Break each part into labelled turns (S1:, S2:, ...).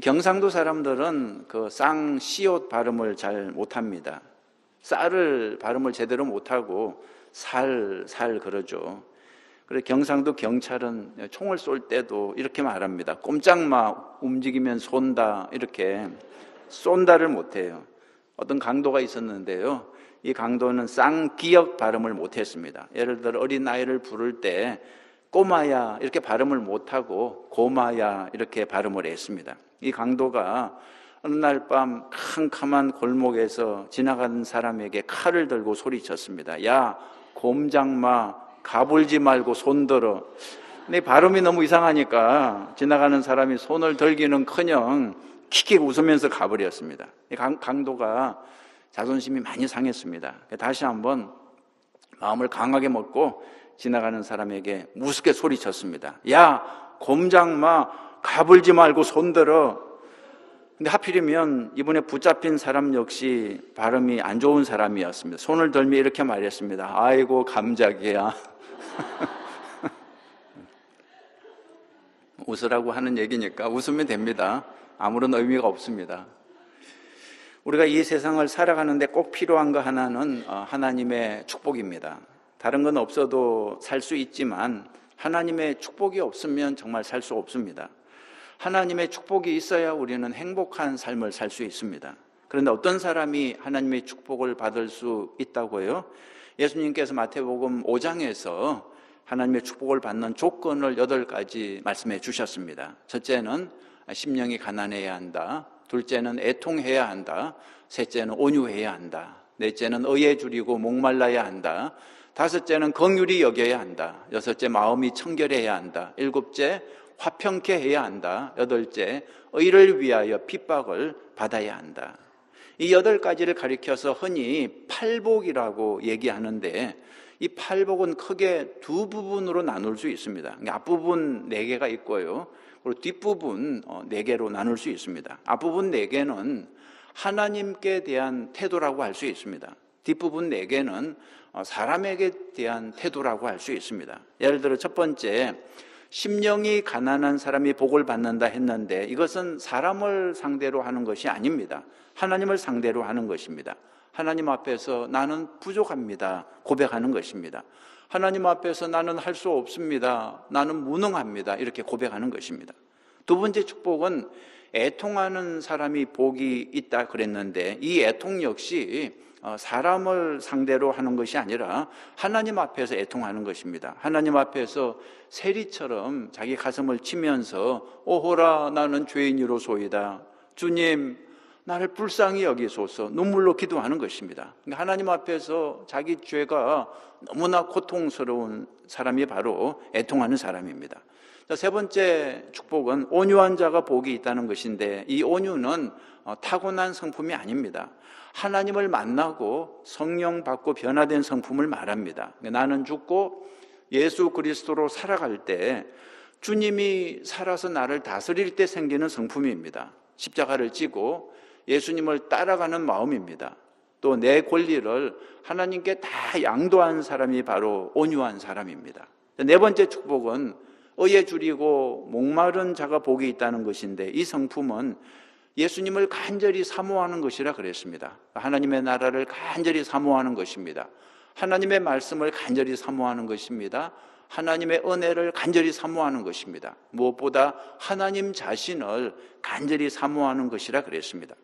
S1: 경상도 사람들은 그 쌍 시옷 발음을 잘 못합니다. 쌀을 발음을 제대로 못하고 살 그러죠. 그래서 경상도 경찰은 총을 쏠 때도 이렇게 말합니다. 꼼짝마, 움직이면 쏜다, 이렇게. 쏜다를 못해요. 어떤 강도가 있었는데요, 이 강도는 쌍기역 발음을 못했습니다. 예를 들어 어린아이를 부를 때 꼬마야 이렇게 발음을 못하고 고마야 이렇게 발음을 했습니다. 이 강도가 어느 날 밤 캄캄한 골목에서 지나가는 사람에게 칼을 들고 소리쳤습니다. 야, 곰장마, 가불지 말고 손 들어. 근데 발음이 너무 이상하니까 지나가는 사람이 손을 들기는커녕 킥킥 웃으면서 가버렸습니다. 강도가 자존심이 많이 상했습니다. 다시 한번 마음을 강하게 먹고 지나가는 사람에게 무섭게 소리쳤습니다. 야, 곰장마, 가불지 말고 손 들어. 근데 하필이면 이번에 붙잡힌 사람 역시 발음이 안 좋은 사람이었습니다. 손을 들며 이렇게 말했습니다. 아이고 감작이야. 웃으라고 하는 얘기니까 웃으면 됩니다. 아무런 의미가 없습니다. 우리가 이 세상을 살아가는데 꼭 필요한 거 하나는 하나님의 축복입니다. 다른 건 없어도 살 수 있지만 하나님의 축복이 없으면 정말 살 수 없습니다. 하나님의 축복이 있어야 우리는 행복한 삶을 살 수 있습니다. 그런데 어떤 사람이 하나님의 축복을 받을 수 있다고요? 예수님께서 마태복음 5장에서 하나님의 축복을 받는 조건을 8가지 말씀해 주셨습니다. 첫째는 심령이 가난해야 한다. 둘째는 애통해야 한다. 셋째는 온유해야 한다. 넷째는 의에 줄이고 목말라야 한다. 다섯째는 긍휼히 여겨야 한다. 여섯째 마음이 청결해야 한다. 일곱째 화평케 해야 한다. 여덟째 의를 위하여 핍박을 받아야 한다. 이 8가지를 가리켜서 흔히 팔복이라고 얘기하는데 이 팔복은 크게 두 부분으로 나눌 수 있습니다. 앞부분 4개가 있고요, 그리고 뒷부분 4개로 나눌 수 있습니다. 앞부분 4개는 하나님께 대한 태도라고 할 수 있습니다. 뒷부분 4개는 사람에게 대한 태도라고 할 수 있습니다. 예를 들어 첫 번째, 심령이 가난한 사람이 복을 받는다 했는데 이것은 사람을 상대로 하는 것이 아닙니다. 하나님을 상대로 하는 것입니다. 하나님 앞에서 나는 부족합니다 고백하는 것입니다. 하나님 앞에서 나는 할 수 없습니다, 나는 무능합니다, 이렇게 고백하는 것입니다. 두 번째 축복은 애통하는 사람이 복이 있다 그랬는데 이 애통 역시 사람을 상대로 하는 것이 아니라 하나님 앞에서 애통하는 것입니다. 하나님 앞에서 세리처럼 자기 가슴을 치면서 오호라 나는 죄인이로소이다, 주님 나를 불쌍히 여기소서, 눈물로 기도하는 것입니다. 하나님 앞에서 자기 죄가 너무나 고통스러운 사람이 바로 애통하는 사람입니다. 세 번째 축복은 온유한 자가 복이 있다는 것인데 이 온유는 타고난 성품이 아닙니다. 하나님을 만나고 성령 받고 변화된 성품을 말합니다. 나는 죽고 예수 그리스도로 살아갈 때 주님이 살아서 나를 다스릴 때 생기는 성품입니다. 십자가를 지고 예수님을 따라가는 마음입니다. 또 내 권리를 하나님께 다 양도한 사람이 바로 온유한 사람입니다. 네 번째 축복은 의에 줄이고 목마른 자가 복이 있다는 것인데 이 성품은 예수님을 간절히 사모하는 것이라 그랬습니다. 하나님의 나라를 간절히 사모하는 것입니다. 하나님의 말씀을 간절히 사모하는 것입니다. 하나님의 은혜를 간절히 사모하는 것입니다. 무엇보다 하나님 자신을 간절히 사모하는 것이라 그랬습니다.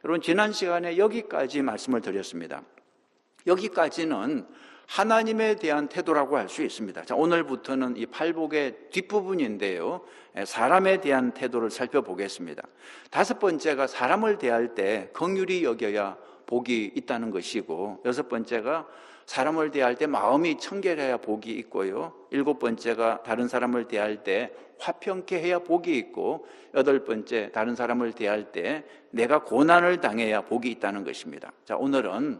S1: 여러분, 지난 시간에 여기까지 말씀을 드렸습니다. 여기까지는 하나님에 대한 태도라고 할 수 있습니다. 자, 오늘부터는 이 팔복의 뒷부분인데요, 사람에 대한 태도를 살펴보겠습니다. 다섯 번째가 사람을 대할 때 긍휼히 여겨야 복이 있다는 것이고, 여섯 번째가 사람을 대할 때 마음이 청결해야 복이 있고요, 일곱 번째가 다른 사람을 대할 때 화평케 해야 복이 있고, 여덟 번째 다른 사람을 대할 때 내가 고난을 당해야 복이 있다는 것입니다. 자, 오늘은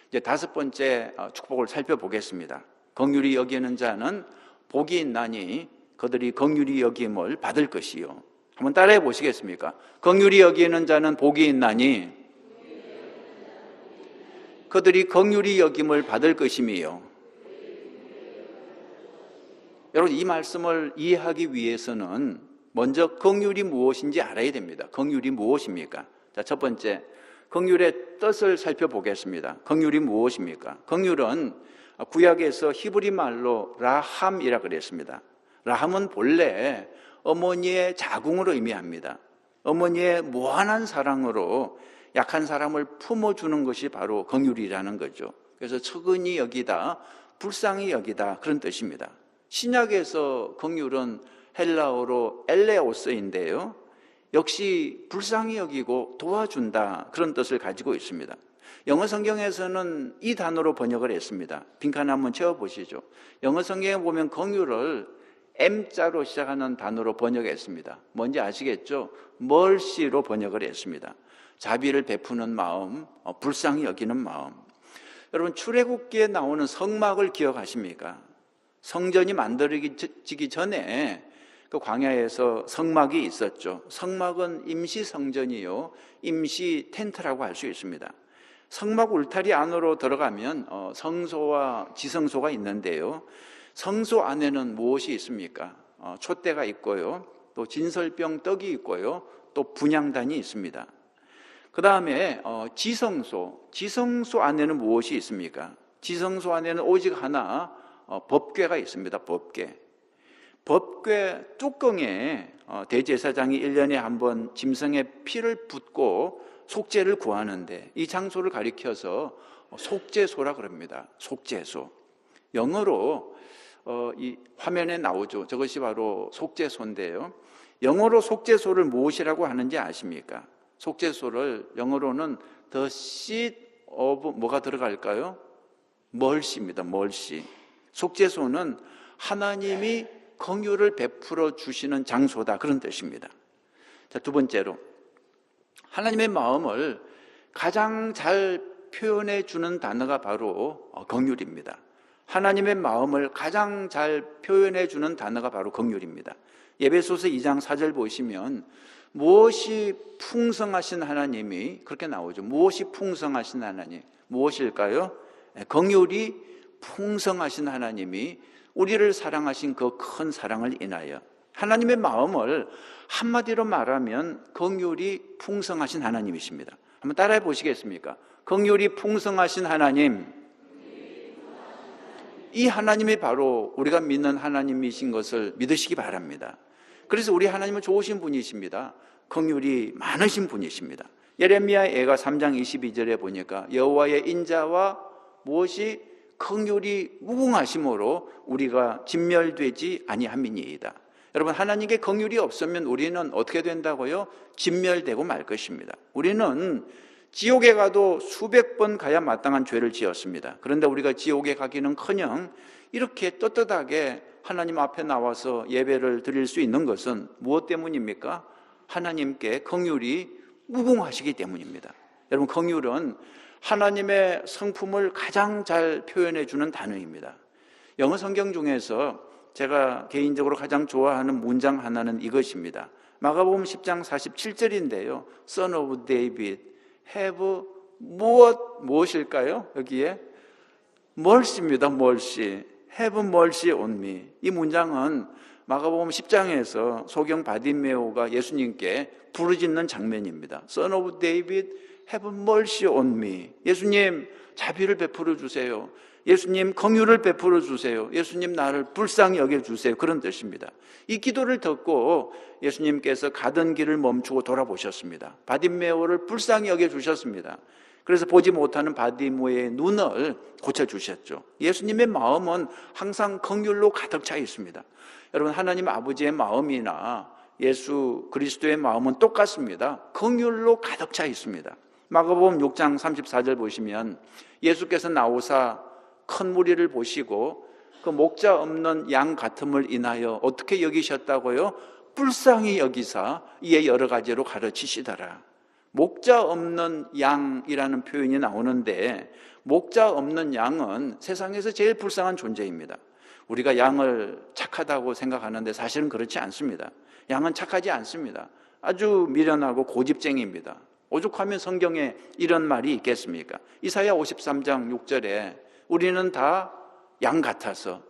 S1: 이제 다섯 번째 축복을 살펴보겠습니다. 긍휼히 여기는 자는 복이 있나니 그들이 긍휼히 여김을 받을 것이요. 한번 따라해 보시겠습니까? 긍휼히 여기는 자는 복이 있나니 그들이 긍휼히 여김을 받을 것임이요. 여러분, 이 말씀을 이해하기 위해서는 먼저 긍휼이 무엇인지 알아야 됩니다. 긍휼이 무엇입니까? 자, 첫 번째, 긍휼의 뜻을 살펴보겠습니다. 긍휼이 무엇입니까? 긍휼은 구약에서 히브리 말로 라함이라 그랬습니다. 라함은 본래 어머니의 자궁을 의미합니다. 어머니의 무한한 사랑으로 약한 사람을 품어주는 것이 바로 긍휼이라는 거죠. 그래서 측은히 여기다, 불쌍히 여기다, 그런 뜻입니다. 신약에서 긍휼은 헬라어로 엘레오스인데요, 역시 불쌍히 여기고 도와준다, 그런 뜻을 가지고 있습니다. 영어 성경에서는 이 단어로 번역을 했습니다. 빈칸 한번 채워보시죠. 영어 성경에 보면 긍휼을 M자로 시작하는 단어로 번역했습니다. 뭔지 아시겠죠? mercy로 번역을 했습니다. 자비를 베푸는 마음, 불쌍히 여기는 마음. 여러분, 출애굽기에 나오는 성막을 기억하십니까? 성전이 만들어지기 전에 그 광야에서 성막이 있었죠. 성막은 임시 성전이요, 임시 텐트라고 할 수 있습니다. 성막 울타리 안으로 들어가면 성소와 지성소가 있는데요, 성소 안에는 무엇이 있습니까? 촛대가 있고요, 또 진설병 떡이 있고요, 또 분향단이 있습니다. 그 다음에 지성소 안에는 무엇이 있습니까? 지성소 안에는 오직 하나, 법궤가 있습니다. 법궤 뚜껑에 대제사장이 1년에 한 번 짐승의 피를 붓고 속죄를 구하는데, 이 장소를 가리켜서 속죄소라 그럽니다. 속죄소. 영어로 이 화면에 나오죠. 저것이 바로 속죄소인데요, 영어로 속죄소를 무엇이라고 하는지 아십니까? 속죄소를 영어로는 the seat of 뭐가 들어갈까요? mercy입니다. mercy. 속죄소는 하나님이 긍휼을 베풀어 주시는 장소다, 그런 뜻입니다. 자, 두 번째로, 하나님의 마음을 가장 잘 표현해 주는 단어가 바로 긍휼입니다. 하나님의 마음을 가장 잘 표현해 주는 단어가 바로 긍휼입니다. 에베소서 2장 4절 보시면 무엇이 풍성하신 하나님이, 그렇게 나오죠. 무엇이 풍성하신 하나님, 무엇일까요? 긍휼이 풍성하신 하나님이 우리를 사랑하신 그 큰 사랑을 인하여, 하나님의 마음을 한마디로 말하면 긍휼이 풍성하신 하나님이십니다. 한번 따라해 보시겠습니까? 긍휼이 풍성하신 하나님, 이 하나님이 바로 우리가 믿는 하나님이신 것을 믿으시기 바랍니다. 그래서 우리 하나님은 좋으신 분이십니다. 긍휼이 많으신 분이십니다. 예레미야 애가 3장 22절에 보니까 여호와의 인자와 무엇이 긍휼이 무궁하심으로 우리가 진멸되지 아니함이니이다. 여러분, 하나님께 긍휼이 없으면 우리는 어떻게 된다고요? 진멸되고 말 것입니다. 우리는 지옥에 가도 수백 번 가야 마땅한 죄를 지었습니다. 그런데 우리가 지옥에 가기는커녕 이렇게 떳떳하게 하나님 앞에 나와서 예배를 드릴 수 있는 것은 무엇 때문입니까? 하나님께 긍휼이 무궁하시기 때문입니다. 여러분, 긍휼은 하나님의 성품을 가장 잘 표현해 주는 단어입니다. 영어 성경 중에서 제가 개인적으로 가장 좋아하는 문장 하나는 이것입니다. 마가복음 10장 47절인데요. Son of David, have 무엇일까요? 여기에 mercy입니다. mercy. Have mercy on me. 이 문장은 마가복음 10장에서 소경 바디메오가 예수님께 부르짖는 장면입니다. Son of David, have mercy on me. 예수님, 자비를 베풀어 주세요. 예수님, 긍휼을 베풀어 주세요. 예수님, 나를 불쌍히 여겨 주세요. 그런 뜻입니다. 이 기도를 듣고 예수님께서 가던 길을 멈추고 돌아보셨습니다. 바디메오를 불쌍히 여겨 주셨습니다. 그래서 보지 못하는 바디메오의 눈을 고쳐주셨죠. 예수님의 마음은 항상 긍휼로 가득 차 있습니다. 여러분, 하나님 아버지의 마음이나 예수 그리스도의 마음은 똑같습니다. 긍휼로 가득 차 있습니다. 마가복음 6장 34절 보시면 예수께서 나오사 큰 무리를 보시고 그 목자 없는 양 같음을 인하여 어떻게 여기셨다고요? 불쌍히 여기사 이에 여러 가지로 가르치시더라. 목자 없는 양이라는 표현이 나오는데, 목자 없는 양은 세상에서 제일 불쌍한 존재입니다. 우리가 양을 착하다고 생각하는데 사실은 그렇지 않습니다. 양은 착하지 않습니다. 아주 미련하고 고집쟁이입니다. 오죽하면 성경에 이런 말이 있겠습니까? 이사야 53장 6절에 우리는 다 양 같아서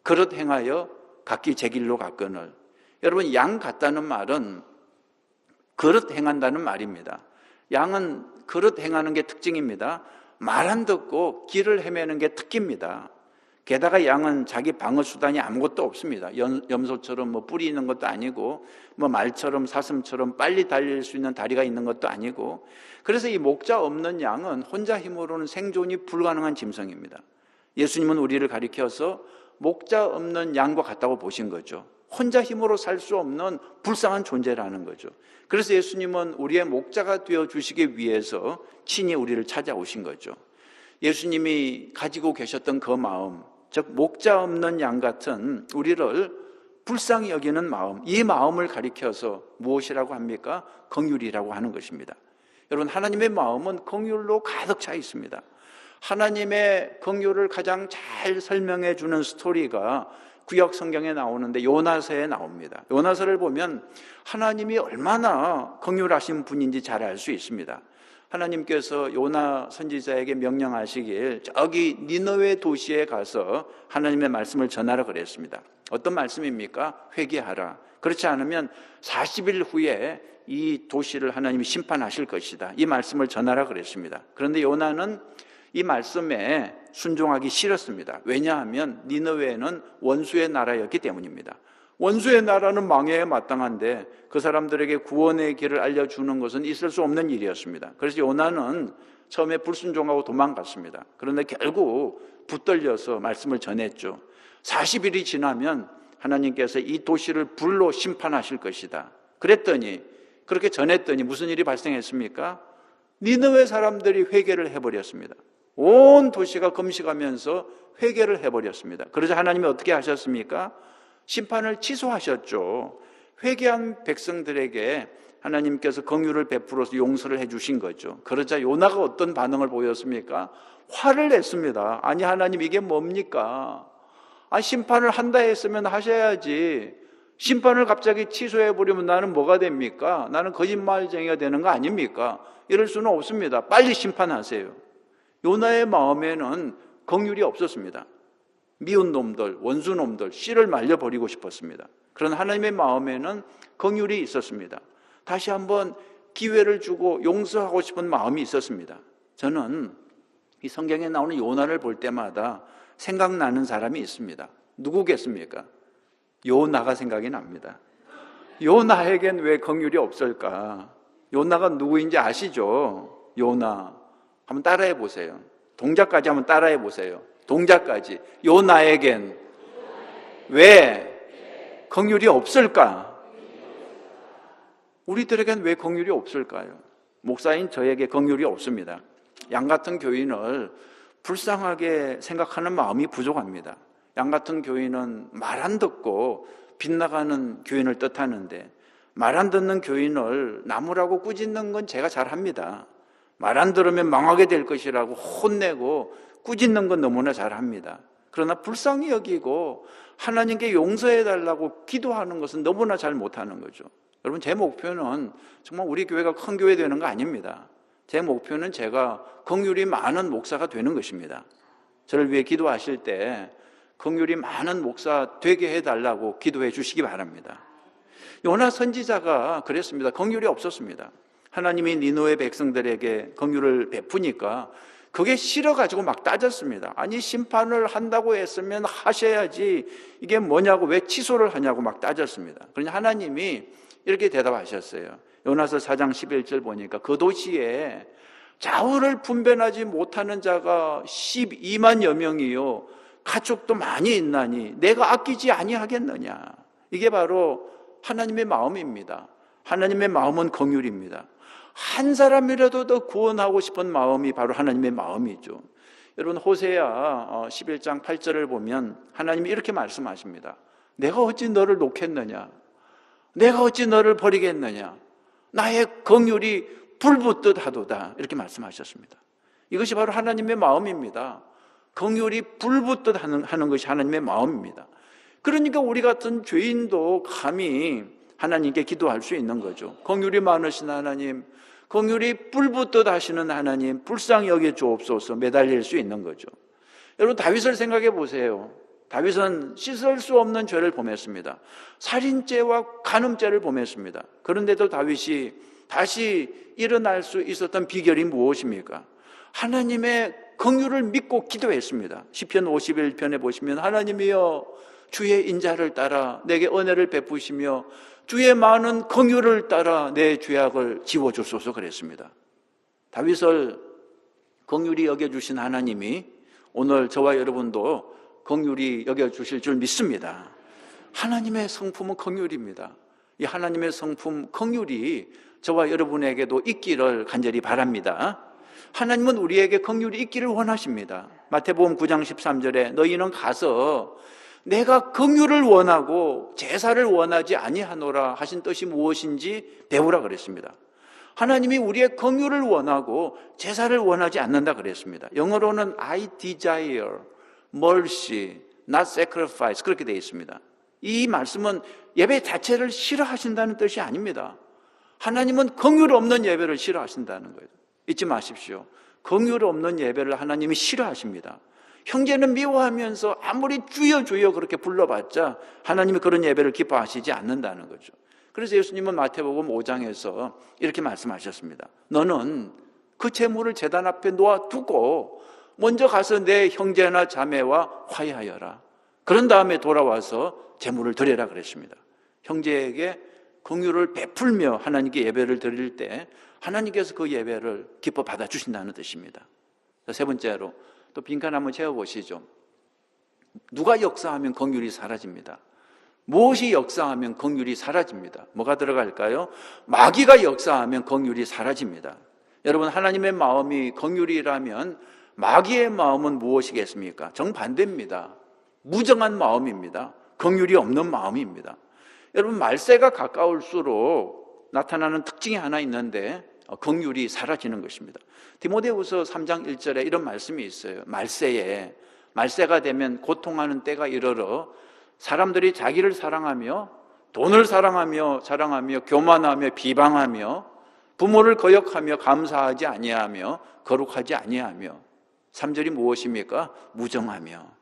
S1: 그릇 행하여 각기 제 길로 갔거늘 여러분, 양 같다는 말은 그릇 행한다는 말입니다. 양은 그릇 행하는 게 특징입니다. 말 안 듣고 길을 헤매는 게 특기입니다. 게다가 양은 자기 방어 수단이 아무것도 없습니다. 염소처럼 뭐 뿔이 있는 것도 아니고, 뭐 말처럼 사슴처럼 빨리 달릴 수 있는 다리가 있는 것도 아니고, 그래서 이 목자 없는 양은 혼자 힘으로는 생존이 불가능한 짐승입니다. 예수님은 우리를 가리켜서 목자 없는 양과 같다고 보신 거죠. 혼자 힘으로 살 수 없는 불쌍한 존재라는 거죠. 그래서 예수님은 우리의 목자가 되어주시기 위해서 친히 우리를 찾아오신 거죠. 예수님이 가지고 계셨던 그 마음, 즉 목자 없는 양 같은 우리를 불쌍히 여기는 마음, 이 마음을 가리켜서 무엇이라고 합니까? 긍휼이라고 하는 것입니다. 여러분, 하나님의 마음은 긍휼로 가득 차 있습니다. 하나님의 긍휼을 가장 잘 설명해 주는 스토리가 구약 성경에 나오는데 요나서에 나옵니다. 요나서를 보면 하나님이 얼마나 긍휼하신 분인지 잘 알 수 있습니다. 하나님께서 요나 선지자에게 명령하시길 저기 니느웨 도시에 가서 하나님의 말씀을 전하라 그랬습니다. 어떤 말씀입니까? 회개하라. 그렇지 않으면 40일 후에 이 도시를 하나님이 심판하실 것이다. 이 말씀을 전하라 그랬습니다. 그런데 요나는 이 말씀에 순종하기 싫었습니다. 왜냐하면 니느웨는 원수의 나라였기 때문입니다. 원수의 나라는 망해야 마땅한데 그 사람들에게 구원의 길을 알려주는 것은 있을 수 없는 일이었습니다. 그래서 요나는 처음에 불순종하고 도망갔습니다. 그런데 결국 붙들려서 말씀을 전했죠. 40일이 지나면 하나님께서 이 도시를 불로 심판하실 것이다. 그렇게 전했더니 무슨 일이 발생했습니까? 니느웨 사람들이 회개를 해버렸습니다. 온 도시가 금식하면서 회개를 해버렸습니다. 그러자 하나님이 어떻게 하셨습니까? 심판을 취소하셨죠. 회개한 백성들에게 하나님께서 긍휼을 베풀어서 용서를 해주신 거죠. 그러자 요나가 어떤 반응을 보였습니까? 화를 냈습니다. 아니 하나님, 이게 뭡니까? 심판을 한다 했으면 하셔야지. 심판을 갑자기 취소해버리면 나는 뭐가 됩니까? 나는 거짓말쟁이가 되는 거 아닙니까? 이럴 수는 없습니다. 빨리 심판하세요. 요나의 마음에는 긍휼이 없었습니다. 미운 놈들, 원수 놈들, 씨를 말려버리고 싶었습니다. 그런 하나님의 마음에는 긍휼이 있었습니다. 다시 한번 기회를 주고 용서하고 싶은 마음이 있었습니다. 저는 이 성경에 나오는 요나를 볼 때마다 생각나는 사람이 있습니다. 누구겠습니까? 요나가 생각이 납니다. 요나에겐 왜 긍휼이 없을까? 요나가 누구인지 아시죠? 요나. 한번 따라해 보세요. 동작까지 한번 따라해 보세요. 동작까지. 요나에겐 왜 긍휼이 없을까? 우리들에겐 왜 긍휼이 없을까요? 목사인 저에게 긍휼이 없습니다. 양 같은 교인을 불쌍하게 생각하는 마음이 부족합니다. 양 같은 교인은 말 안 듣고 빗나가는 교인을 뜻하는데, 말 안 듣는 교인을 나무라고 꾸짖는 건 제가 잘합니다. 말 안 들으면 망하게 될 것이라고 혼내고 꾸짖는 건 너무나 잘합니다. 그러나 불쌍히 여기고 하나님께 용서해달라고 기도하는 것은 너무나 잘 못하는 거죠. 여러분, 제 목표는 정말 우리 교회가 큰 교회 되는 거 아닙니다. 제 목표는 제가 긍휼이 많은 목사가 되는 것입니다. 저를 위해 기도하실 때 긍휼이 많은 목사 되게 해달라고 기도해 주시기 바랍니다. 요나 선지자가 그랬습니다. 긍휼이 없었습니다. 하나님이 니느웨 백성들에게 긍휼을 베푸니까 그게 싫어가지고 막 따졌습니다. 아니, 심판을 한다고 했으면 하셔야지, 이게 뭐냐고, 왜 취소를 하냐고 막 따졌습니다. 그러니 하나님이 이렇게 대답하셨어요. 요나서 4장 11절 보니까 그 도시에 좌우를 분별하지 못하는 자가 12만여 명이요 가축도 많이 있나니 내가 아끼지 아니하겠느냐. 이게 바로 하나님의 마음입니다. 하나님의 마음은 긍휼입니다. 한 사람이라도 더 구원하고 싶은 마음이 바로 하나님의 마음이죠. 여러분, 호세아 11장 8절을 보면 하나님이 이렇게 말씀하십니다. 내가 어찌 너를 놓겠느냐? 내가 어찌 너를 버리겠느냐? 나의 긍휼이 불붙듯 하도다. 이렇게 말씀하셨습니다. 이것이 바로 하나님의 마음입니다. 긍휼이 불붙듯 하는 것이 하나님의 마음입니다. 그러니까 우리 같은 죄인도 감히 하나님께 기도할 수 있는 거죠. 긍휼이 많으신 하나님, 긍휼이 불붙듯 하시는 하나님, 불쌍히 여겨 주옵소서 매달릴 수 있는 거죠. 여러분, 다윗을 생각해 보세요. 다윗은 씻을 수 없는 죄를 범했습니다. 살인죄와 간음죄를 범했습니다. 그런데도 다윗이 다시 일어날 수 있었던 비결이 무엇입니까? 하나님의 긍휼을 믿고 기도했습니다. 시편 51편에 보시면 하나님이여 주의 인자를 따라 내게 은혜를 베푸시며 주의 많은 긍휼을 따라 내 죄악을 지워주소서 그랬습니다. 다윗을 긍휼히 여겨주신 하나님이 오늘 저와 여러분도 긍휼히 여겨주실 줄 믿습니다. 하나님의 성품은 긍휼입니다. 이 하나님의 성품 긍휼이 저와 여러분에게도 있기를 간절히 바랍니다. 하나님은 우리에게 긍휼이 있기를 원하십니다. 마태복음 9장 13절에 너희는 가서 내가 긍휼을 원하고 제사를 원하지 아니하노라 하신 뜻이 무엇인지 배우라 그랬습니다. 하나님이 우리의 긍휼을 원하고 제사를 원하지 않는다 그랬습니다. 영어로는 I desire mercy, not sacrifice 그렇게 되어 있습니다. 이 말씀은 예배 자체를 싫어하신다는 뜻이 아닙니다. 하나님은 긍휼 없는 예배를 싫어하신다는 거예요. 잊지 마십시오. 긍휼 없는 예배를 하나님이 싫어하십니다. 형제는 미워하면서 아무리 주여 주여 그렇게 불러봤자 하나님이 그런 예배를 기뻐하시지 않는다는 거죠. 그래서 예수님은 마태복음 5장에서 이렇게 말씀하셨습니다. 너는 그 재물을 제단 앞에 놓아두고 먼저 가서 내 형제나 자매와 화해하여라. 그런 다음에 돌아와서 재물을 드려라 그랬습니다. 형제에게 긍휼을 베풀며 하나님께 예배를 드릴 때 하나님께서 그 예배를 기뻐 받아주신다는 뜻입니다. 세 번째로 또 빈칸 한번 채워보시죠. 누가 역사하면 긍휼이 사라집니다. 무엇이 역사하면 긍휼이 사라집니다. 뭐가 들어갈까요? 마귀가 역사하면 긍휼이 사라집니다. 여러분, 하나님의 마음이 긍휼이라면 마귀의 마음은 무엇이겠습니까? 정반대입니다. 무정한 마음입니다. 긍휼이 없는 마음입니다. 여러분, 말세가 가까울수록 나타나는 특징이 하나 있는데 긍휼이 사라지는 것입니다. 디모데후서 3장 1절에 이런 말씀이 있어요. 말세가 되면 고통하는 때가 이르러 사람들이 자기를 사랑하며 돈을 사랑하며 자랑하며 교만하며 비방하며 부모를 거역하며 감사하지 아니하며 거룩하지 아니하며 3절이 무엇입니까? 무정하며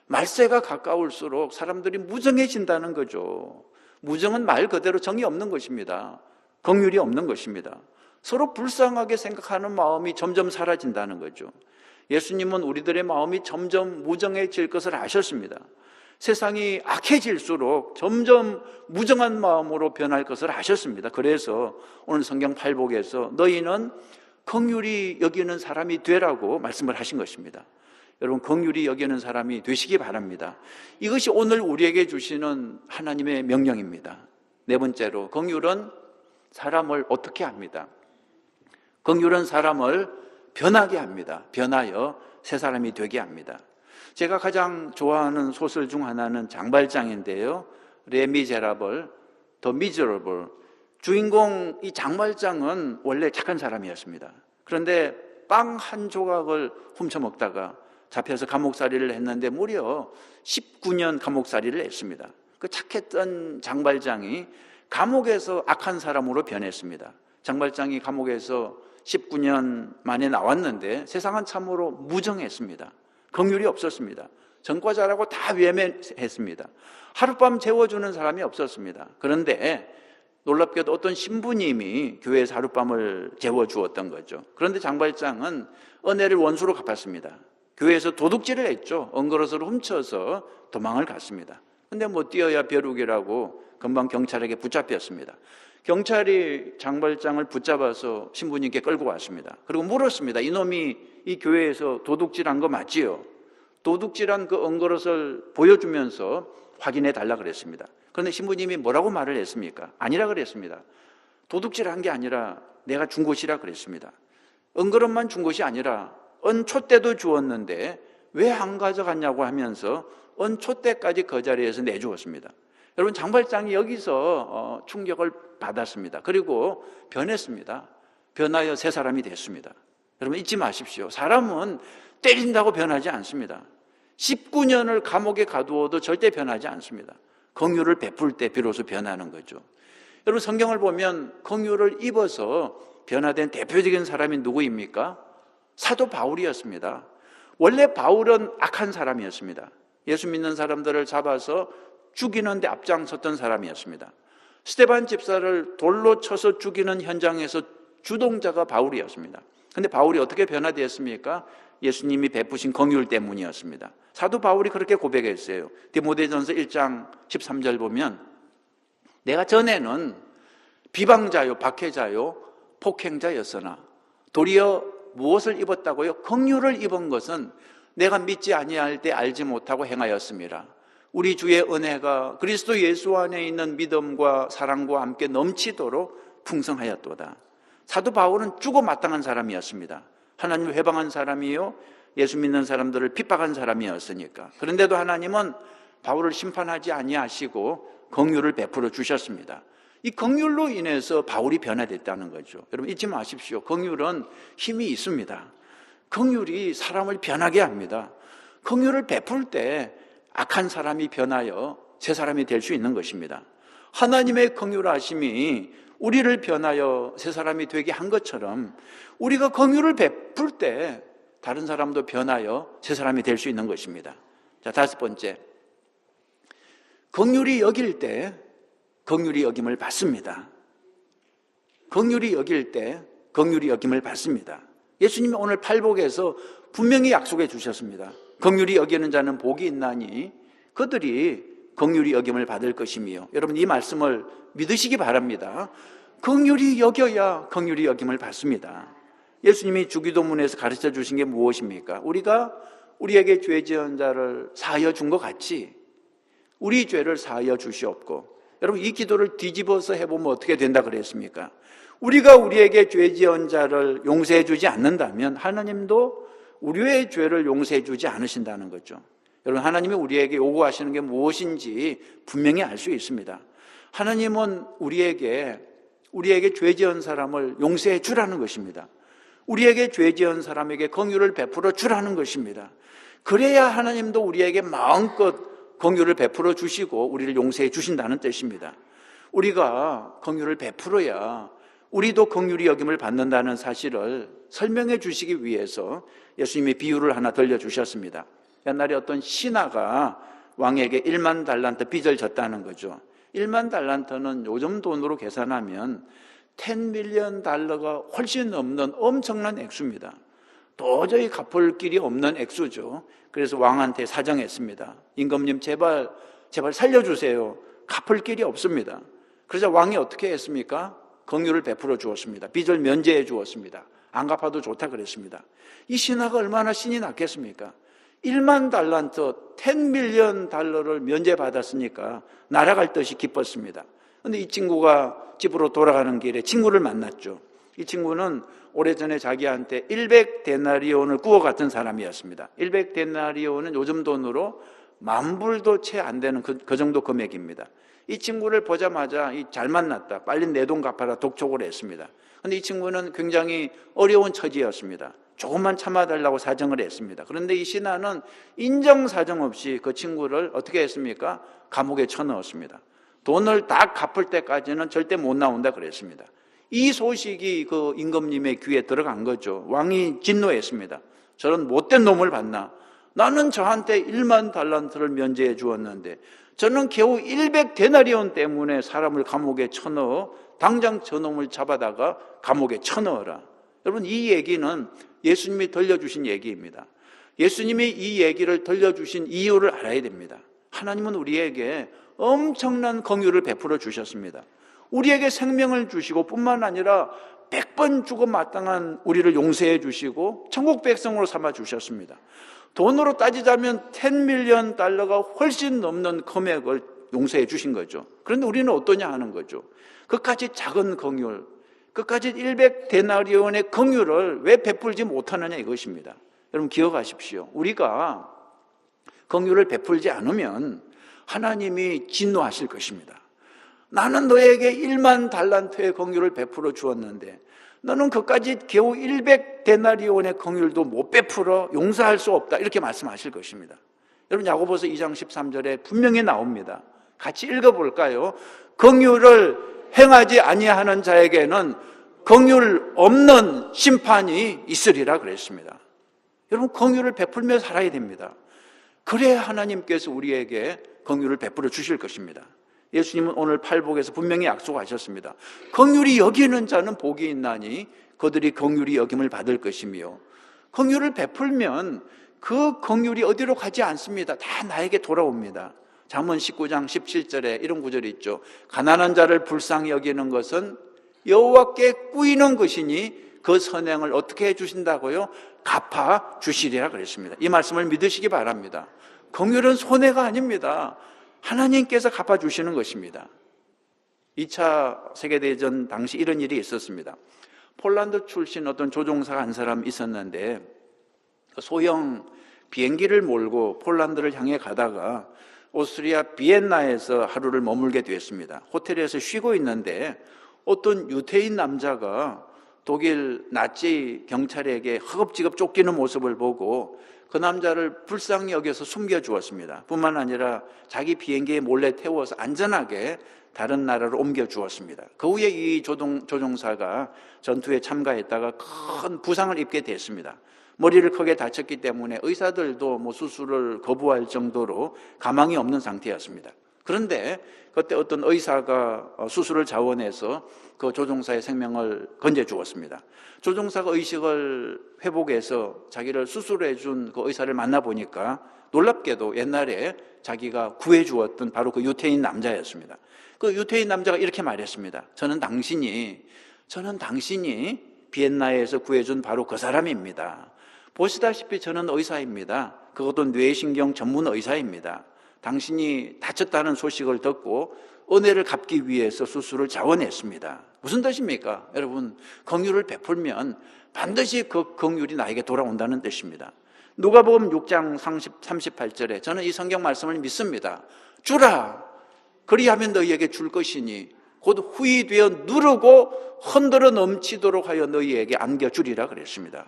S1: 말세가 가까울수록 사람들이 무정해진다는 거죠. 무정은 말 그대로 정이 없는 것입니다. 긍휼이 없는 것입니다. 서로 불쌍하게 생각하는 마음이 점점 사라진다는 거죠. 예수님은 우리들의 마음이 점점 무정해질 것을 아셨습니다. 세상이 악해질수록 점점 무정한 마음으로 변할 것을 아셨습니다. 그래서 오늘 성경 팔복에서 너희는 긍휼히 여기는 사람이 되라고 말씀을 하신 것입니다. 여러분, 긍휼히 여기는 사람이 되시기 바랍니다. 이것이 오늘 우리에게 주시는 하나님의 명령입니다. 네 번째로, 긍휼은 사람을 어떻게 합니다? 긍휼은 사람을 변하게 합니다. 변하여 새 사람이 되게 합니다. 제가 가장 좋아하는 소설 중 하나는 장발장인데요. 레미제라블, 더 미저러블. 주인공 이 장발장은 원래 착한 사람이었습니다. 그런데 빵 한 조각을 훔쳐 먹다가 잡혀서 감옥살이를 했는데 무려 19년 감옥살이를 했습니다. 그 착했던 장발장이 감옥에서 악한 사람으로 변했습니다. 장발장이 감옥에서 19년 만에 나왔는데 세상은 참으로 무정했습니다. 긍휼이 없었습니다. 전과자라고 다 외면했습니다. 하룻밤 재워주는 사람이 없었습니다. 그런데 놀랍게도 어떤 신부님이 교회에서 하룻밤을 재워주었던 거죠. 그런데 장발장은 은혜를 원수로 갚았습니다. 교회에서 도둑질을 했죠. 은거릇을 훔쳐서 도망을 갔습니다. 근데 못 뛰어야 벼룩이라고 금방 경찰에게 붙잡혔습니다. 경찰이 장발장을 붙잡아서 신부님께 끌고 왔습니다. 그리고 물었습니다. 이놈이 이 교회에서 도둑질한 거 맞지요? 도둑질한 그 은거릇을 보여주면서 확인해 달라 그랬습니다. 그런데 신부님이 뭐라고 말을 했습니까? 아니라 그랬습니다. 도둑질한 게 아니라 내가 준 것이라 그랬습니다. 은거릇만 준 것이 아니라 은촛대도 주었는데 왜 안 가져갔냐고 하면서 은촛대까지 그 자리에서 내주었습니다. 여러분, 장발장이 여기서 충격을 받았습니다. 그리고 변했습니다. 변하여 새 사람이 됐습니다. 여러분, 잊지 마십시오. 사람은 때린다고 변하지 않습니다. 19년을 감옥에 가두어도 절대 변하지 않습니다. 긍휼을 베풀 때 비로소 변하는 거죠. 여러분, 성경을 보면 긍휼을 입어서 변화된 대표적인 사람이 누구입니까? 사도 바울이었습니다. 원래 바울은 악한 사람이었습니다. 예수 믿는 사람들을 잡아서 죽이는 데 앞장섰던 사람이었습니다. 스데반 집사를 돌로 쳐서 죽이는 현장에서 주동자가 바울이었습니다. 그런데 바울이 어떻게 변화되었습니까? 예수님이 베푸신 긍휼 때문이었습니다. 사도 바울이 그렇게 고백했어요. 디모데전서 1장 13절 보면 내가 전에는 비방자요, 박해자요, 폭행자였으나 도리어 무엇을 입었다고요? 긍휼을 입은 것은 내가 믿지 아니할 때 알지 못하고 행하였습니다. 우리 주의 은혜가 그리스도 예수 안에 있는 믿음과 사랑과 함께 넘치도록 풍성하였도다. 사도 바울은 죽어 마땅한 사람이었습니다. 하나님을 회방한 사람이요, 예수 믿는 사람들을 핍박한 사람이었으니까. 그런데도 하나님은 바울을 심판하지 아니하시고 긍휼을 베풀어 주셨습니다. 이 긍휼로 인해서 바울이 변화됐다는 거죠. 여러분 잊지 마십시오. 긍휼은 힘이 있습니다. 긍휼이 사람을 변하게 합니다. 긍휼을 베풀 때 악한 사람이 변하여 새 사람이 될 수 있는 것입니다. 하나님의 긍휼하심이 우리를 변하여 새 사람이 되게 한 것처럼 우리가 긍휼을 베풀 때 다른 사람도 변하여 새 사람이 될 수 있는 것입니다. 자, 다섯 번째, 긍휼히 여길 때 긍휼히 여김을 받습니다. 긍휼히 여길 때 긍휼히 여김을 받습니다. 예수님이 오늘 팔복에서 분명히 약속해 주셨습니다. 긍휼히 여기는 자는 복이 있나니 그들이 긍휼히 여김을 받을 것이며, 여러분 이 말씀을 믿으시기 바랍니다. 긍휼히 여겨야 긍휼히 여김을 받습니다. 예수님이 주기도문에서 가르쳐 주신 게 무엇입니까? 우리가 우리에게 죄 지은 자를 사하여 준 것 같이 우리 죄를 사하여 주시옵고, 여러분 이 기도를 뒤집어서 해보면 어떻게 된다 그랬습니까? 우리가 우리에게 죄 지은 자를 용서해 주지 않는다면 하나님도 우리의 죄를 용서해 주지 않으신다는 거죠. 여러분 하나님이 우리에게 요구하시는 게 무엇인지 분명히 알 수 있습니다. 하나님은 우리에게 죄 지은 사람을 용서해 주라는 것입니다. 우리에게 죄 지은 사람에게 긍휼을 베풀어 주라는 것입니다. 그래야 하나님도 우리에게 마음껏 긍휼을 베풀어 주시고 우리를 용서해 주신다는 뜻입니다. 우리가 긍휼을 베풀어야 우리도 긍휼히 여김을 받는다는 사실을 설명해 주시기 위해서 예수님이 비유를 하나 들려주셨습니다. 옛날에 어떤 신하가 왕에게 1만 달란트 빚을 졌다는 거죠. 1만 달란트는 요즘 돈으로 계산하면 10밀리언 달러가 훨씬 넘는 엄청난 액수입니다. 도저히 갚을 길이 없는 액수죠. 그래서 왕한테 사정했습니다. 임금님 제발 살려주세요. 갚을 길이 없습니다. 그래서 왕이 어떻게 했습니까? 긍휼을 베풀어 주었습니다. 빚을 면제해 주었습니다. 안 갚아도 좋다 그랬습니다. 이 신하가 얼마나 신이 났겠습니까? 1만 달란트 10밀리언 달러를 면제받았으니까 날아갈 듯이 기뻤습니다. 그런데 이 친구가 집으로 돌아가는 길에 친구를 만났죠. 이 친구는 오래전에 자기한테 100데나리온을 구워 갔던 사람이었습니다. 100데나리온은 요즘 돈으로 10,000불도 채 안 되는 그 정도 금액입니다. 이 친구를 보자마자 잘 만났다, 빨리 내 돈 갚아라 독촉을 했습니다. 그런데 이 친구는 굉장히 어려운 처지였습니다. 조금만 참아달라고 사정을 했습니다. 그런데 이 신하는 인정사정 없이 그 친구를 어떻게 했습니까? 감옥에 쳐넣었습니다. 돈을 다 갚을 때까지는 절대 못 나온다 그랬습니다. 이 소식이 그 임금님의 귀에 들어간 거죠. 왕이 진노했습니다. 저런 못된 놈을 봤나? 나는 저한테 1만 달란트를 면제해 주었는데 저는 겨우 100데나리온 때문에 사람을 감옥에 쳐넣어 당장 저놈을 잡아다가 감옥에 쳐넣어라. 여러분 이 얘기는 예수님이 들려주신 얘기입니다. 예수님이 이 얘기를 들려주신 이유를 알아야 됩니다. 하나님은 우리에게 엄청난 긍휼을 베풀어 주셨습니다. 우리에게 생명을 주시고 뿐만 아니라 100번 죽어 마땅한 우리를 용서해 주시고 천국 백성으로 삼아 주셨습니다. 돈으로 따지자면 10밀리언 달러가 훨씬 넘는 금액을 용서해 주신 거죠. 그런데 우리는 어떠냐 하는 거죠. 그까지 작은 긍휼, 그까지 100데나리온의 긍휼을 왜 베풀지 못하느냐 이것입니다. 여러분 기억하십시오. 우리가 긍휼을 베풀지 않으면 하나님이 진노하실 것입니다. 나는 너에게 1만 달란트의 긍휼을 베풀어 주었는데 너는 그까지 겨우 100데나리온의 긍휼도 못 베풀어 용서할 수 없다 이렇게 말씀하실 것입니다. 여러분 야고보서 2장 13절에 분명히 나옵니다. 같이 읽어볼까요? 긍휼을 행하지 아니하는 자에게는 긍휼 없는 심판이 있으리라 그랬습니다. 여러분, 긍휼을 베풀며 살아야 됩니다. 그래야 하나님께서 우리에게 긍휼을 베풀어 주실 것입니다. 예수님은 오늘 팔복에서 분명히 약속하셨습니다. 긍휼히 여기는 자는 복이 있나니 그들이 긍휼히 여김을 받을 것이며, 긍휼을 베풀면 그 긍휼이 어디로 가지 않습니다. 다 나에게 돌아옵니다. 잠언 19장 17절에 이런 구절이 있죠. 가난한 자를 불쌍히 여기는 것은 여호와께 꾸이는 것이니 그 선행을 어떻게 해주신다고요? 갚아 주시리라 그랬습니다. 이 말씀을 믿으시기 바랍니다. 긍휼은 손해가 아닙니다. 하나님께서 갚아주시는 것입니다. 2차 세계대전 당시 이런 일이 있었습니다. 폴란드 출신 어떤 조종사가 한 사람 있었는데, 소형 비행기를 몰고 폴란드를 향해 가다가 오스트리아 비엔나에서 하루를 머물게 되었습니다. 호텔에서 쉬고 있는데 어떤 유태인 남자가 독일 나치 경찰에게 허겁지겁 쫓기는 모습을 보고 그 남자를 불쌍히 여겨서 숨겨주었습니다. 뿐만 아니라 자기 비행기에 몰래 태워서 안전하게 다른 나라로 옮겨주었습니다. 그 후에 이 조종사가 전투에 참가했다가 큰 부상을 입게 됐습니다. 머리를 크게 다쳤기 때문에 의사들도 수술을 거부할 정도로 가망이 없는 상태였습니다. 그런데 그때 어떤 의사가 수술을 자원해서 그 조종사의 생명을 건져주었습니다. 조종사가 의식을 회복해서 자기를 수술해 준 그 의사를 만나보니까 놀랍게도 옛날에 자기가 구해주었던 바로 그 유태인 남자였습니다. 그 유태인 남자가 이렇게 말했습니다. 저는 당신이 비엔나에서 구해준 바로 그 사람입니다. 보시다시피 저는 의사입니다. 그것도 뇌신경 전문 의사입니다. 당신이 다쳤다는 소식을 듣고 은혜를 갚기 위해서 수술을 자원했습니다. 무슨 뜻입니까? 여러분, 긍휼을 베풀면 반드시 그 긍휼이 나에게 돌아온다는 뜻입니다. 누가복음 6장 38절에 저는 이 성경 말씀을 믿습니다. 주라, 그리하면 너희에게 줄 것이니 곧 후히 되어 누르고 흔들어 넘치도록 하여 너희에게 안겨주리라 그랬습니다.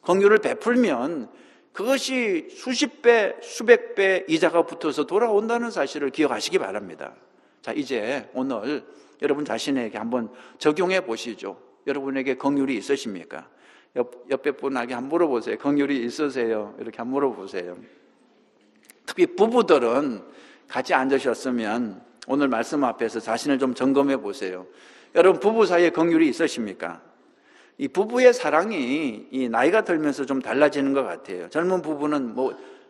S1: 긍휼을 베풀면 그것이 수십 배, 수백 배 이자가 붙어서 돌아온다는 사실을 기억하시기 바랍니다. 자, 이제 오늘 여러분 자신에게 한번 적용해 보시죠. 여러분에게 긍휼이 있으십니까? 옆에 분에게 한번 물어보세요. 긍휼이 있으세요? 이렇게 한번 물어보세요. 특히 부부들은 같이 앉으셨으면 오늘 말씀 앞에서 자신을 좀 점검해 보세요. 여러분, 부부 사이에 긍휼이 있으십니까? 이 부부의 사랑이 이 나이가 들면서 좀 달라지는 것 같아요. 젊은 부부는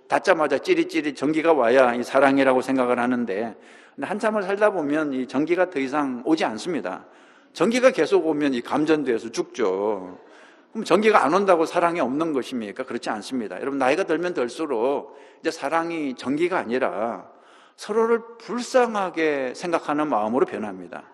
S1: 닿자마자 찌릿찌릿 전기가 와야 이 사랑이라고 생각을 하는데, 한참을 살다 보면 이 전기가 더 이상 오지 않습니다. 전기가 계속 오면 이 감전돼서 죽죠. 그럼 전기가 안 온다고 사랑이 없는 것입니까? 그렇지 않습니다. 여러분, 나이가 들면 들수록 이제 사랑이 전기가 아니라 서로를 불쌍하게 생각하는 마음으로 변합니다.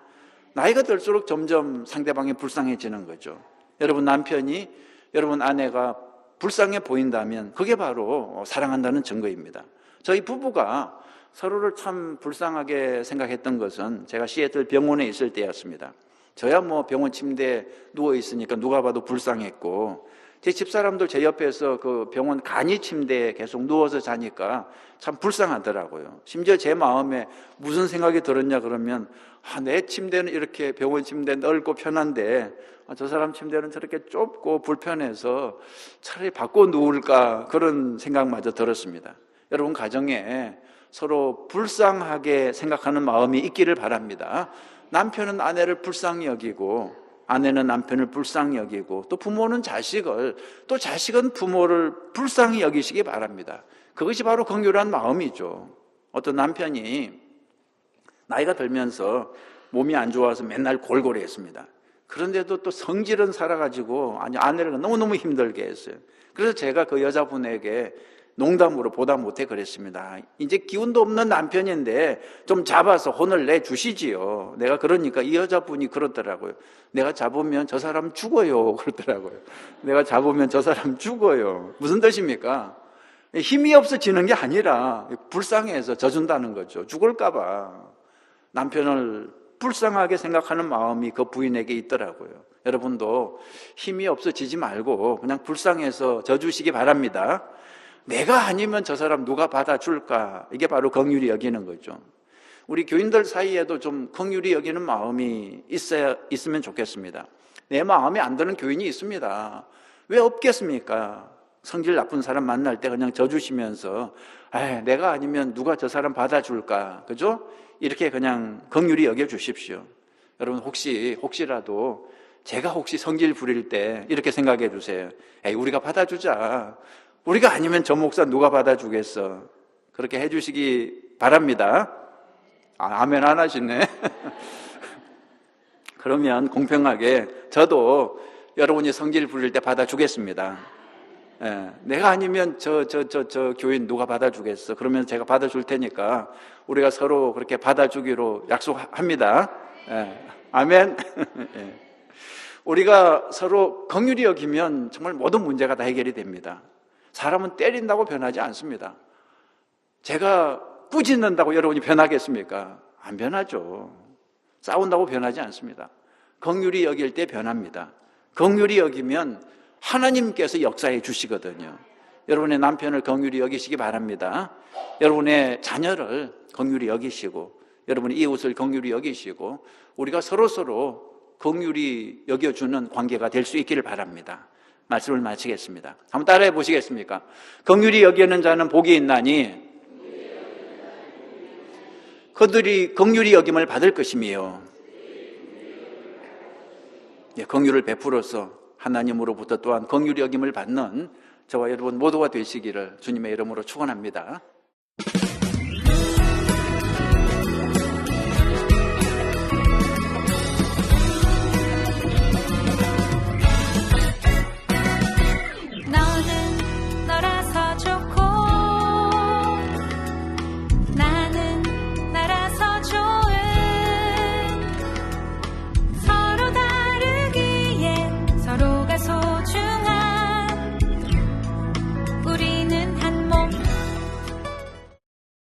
S1: 나이가 들수록 점점 상대방이 불쌍해지는 거죠. 여러분, 남편이 여러분 아내가 불쌍해 보인다면 그게 바로 사랑한다는 증거입니다. 저희 부부가 서로를 참 불쌍하게 생각했던 것은 제가 시애틀 병원에 있을 때였습니다. 저야 병원 침대에 누워 있으니까 누가 봐도 불쌍했고, 제 집사람들 제 옆에서 그 병원 간이 침대에 계속 누워서 자니까 참 불쌍하더라고요. 심지어 제 마음에 무슨 생각이 들었냐 그러면, 내 침대는 이렇게 병원 침대 넓고 편한데 저 사람 침대는 저렇게 좁고 불편해서 차라리 바꿔 누울까, 그런 생각마저 들었습니다. 여러분, 가정에 서로 불쌍하게 생각하는 마음이 있기를 바랍니다. 남편은 아내를 불쌍히 여기고 아내는 남편을 불쌍히 여기고, 또 부모는 자식을, 또 자식은 부모를 불쌍히 여기시기 바랍니다. 그것이 바로 긍휼한 마음이죠. 어떤 남편이 나이가 들면서 몸이 안 좋아서 맨날 골골이 했습니다. 그런데도 또 성질은 살아가지고 아내를 너무너무 힘들게 했어요. 그래서 제가 그 여자분에게 농담으로 보다 못해 그랬습니다. 이제 기운도 없는 남편인데 좀 잡아서 혼을 내주시지요. 내가 그러니까 이 여자분이 그러더라고요. 내가 잡으면 저 사람 죽어요. 그러더라고요. 내가 잡으면 저 사람 죽어요. 무슨 뜻입니까? 힘이 없어지는 게 아니라 불쌍해서 져준다는 거죠. 죽을까 봐. 남편을 불쌍하게 생각하는 마음이 그 부인에게 있더라고요. 여러분도 힘이 없어지지 말고 그냥 불쌍해서 져주시기 바랍니다. 내가 아니면 저 사람 누가 받아줄까? 이게 바로 긍휼히 여기는 거죠. 우리 교인들 사이에도 좀 긍휼히 여기는 마음이 있으면 좋겠습니다. 내 마음에 안 드는 교인이 있습니다. 왜 없겠습니까? 성질 나쁜 사람 만날 때 그냥 져주시면서 내가 아니면 누가 저 사람 받아줄까, 그죠? 이렇게 그냥 긍휼히 여겨주십시오. 여러분 혹시라도 제가 성질 부릴 때 이렇게 생각해 주세요. 우리가 받아주자. 우리가 아니면 저 목사 누가 받아주겠어. 그렇게 해주시기 바랍니다. 아멘 안 하시네. 그러면 공평하게 저도 여러분이 성질 부릴 때 받아주겠습니다. 내가 아니면 저 교인 누가 받아주겠어. 그러면 제가 받아줄 테니까 우리가 서로 그렇게 받아주기로 약속합니다. 아멘. 우리가 서로 긍휼히 여기면 정말 모든 문제가 다 해결이 됩니다. 사람은 때린다고 변하지 않습니다. 제가 꾸짖는다고 여러분이 변하겠습니까? 안 변하죠. 싸운다고 변하지 않습니다. 긍휼히 여길 때 변합니다. 긍휼히 여기면 하나님께서 역사해 주시거든요. 여러분의 남편을 긍휼히 여기시기 바랍니다. 여러분의 자녀를 긍휼히 여기시고 여러분의 이웃을 긍휼히 여기시고 우리가 서로 긍휼히 여겨주는 관계가 될 수 있기를 바랍니다. 말씀을 마치겠습니다. 한번 따라해 보시겠습니까? 긍휼히 여기는 자는 복이 있나니 그들이 긍휼히 여김을 받을 것이며 긍휼을 베풀어서 하나님으로부터 또한 긍휼히 여김을 받는 저와 여러분 모두가 되시기를 주님의 이름으로 축원합니다.